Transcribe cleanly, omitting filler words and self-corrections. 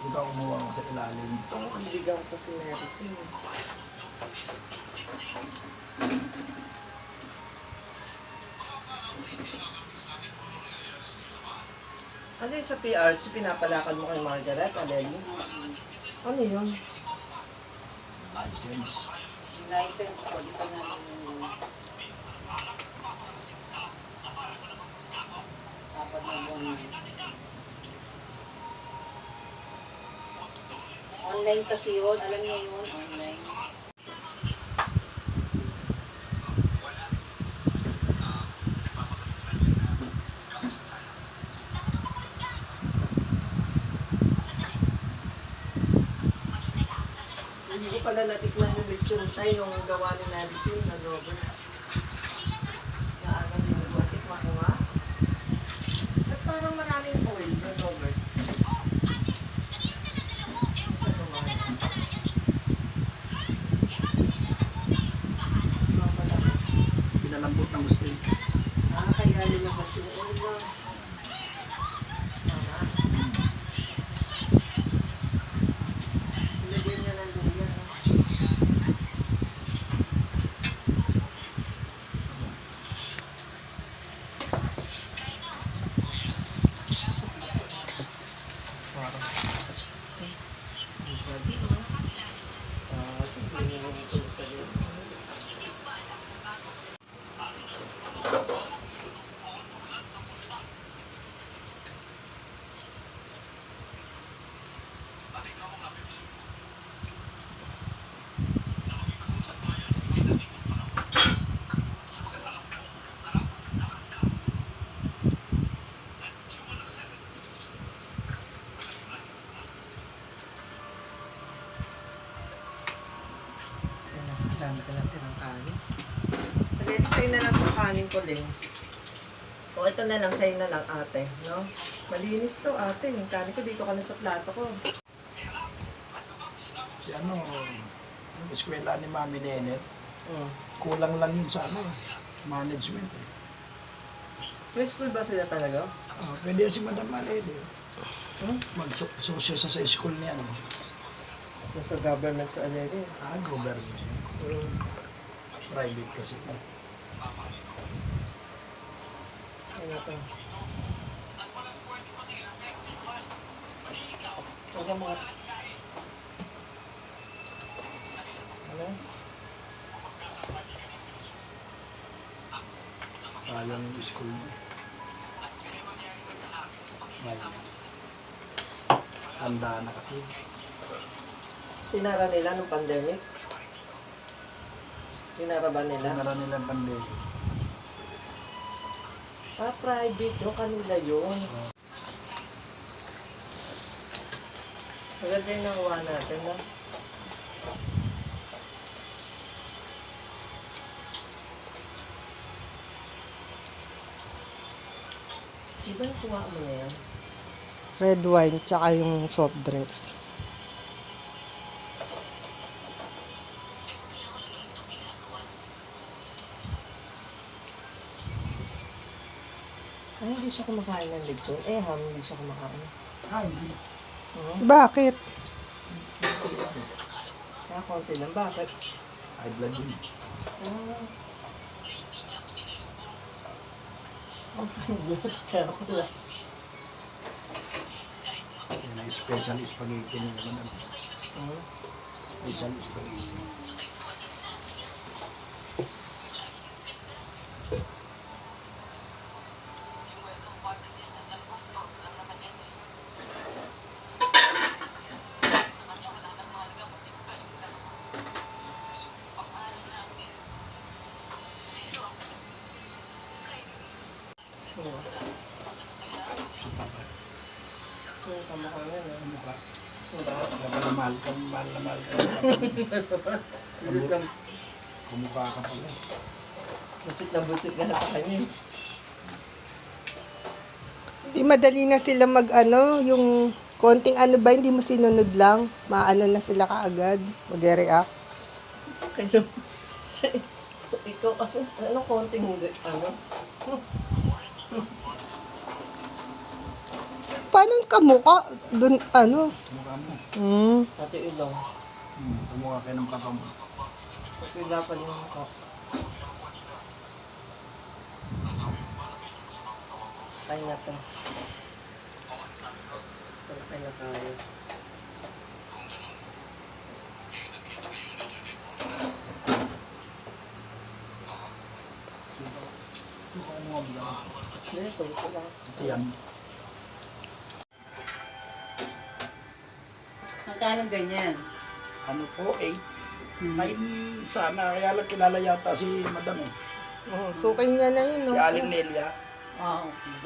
ikaw umuha ko sa ilalim. Ang ligaw ko si Mary Jane. Ano yung sa PRC, pinapalakad mo kay Margaret, Aleli? Ano yun? License. License ko, di pa namin yung sapat na buwan. Online kasi yun, alam niya yun, online. Hindi ko pala natikman yung lechon tayo, yung gawa ni Mary Jane na Robert. Naagang din ko, tikman ko nga. At parang maraming oil yung Robert. Isa naman. Pinalambot ng gusto yun. Kaya nilabas yung oil lang. Tama. Ilagyan niya ng luya. Dami ka lang silang kanin. Pwede sa'yo na lang sa kanin ko, Ling. O, ito na lang, sa'yo na lang, ate. No? Malinis to, ate. Yung kanin ko, dito ka na sa plato ko. Si ano, yung eskwela ni Mami Nenet, Mm. kulang lang yun sa ano, management. May school ba sila talaga? Pwede yan si Madam Malede. Hmm? Mag-sosyo sa school niya. No? Nasa government sa Aleli. Government. Private kasi. Ano to? Huwag mga... Ano? Sayang yung school niya. Tanda na kasi. Sinara nila nung pandemic? Sinara ba nila? Sinara nilang pandemic. Private yung kanila yun. Maganda yung nakuha natin, no? Diba nakuha mo na yan? Red wine, tsaka yung soft drinks. Ay, hindi siya kumakain ng lechon. Hindi siya kumakain. Hindi. Bakit? Kaya konti lang. Bakit? High blood yun. Kaya pala. Yan ang special spaghetti niya. Special spaghetti. Yung kamukha nga na. Mukha. Diba? Mahal na mahal ka. Busit na, Kumukha ka pala. busit nga sa kanya. Di madali na sila yung konting ba, hindi mo sinunod lang. Maano na sila kaagad. Mag-react. Kaya, sa ikaw kasi, konting, paano kamuka? Dun, ano? Mukha mo. Pati ilong. Tumukha kayo ng papa mo. Pati dapat yung mukha. Tayo na to. Tayo na tayo. Mukha mo nga lang. Ito lang. Ito yan. Magkano ganyan? Ano po, 8. 9 sana. Kaya lang kilala yata si madam eh. Oh, sukay niya na yun, no? Si Aling Nelia. Ah, okay.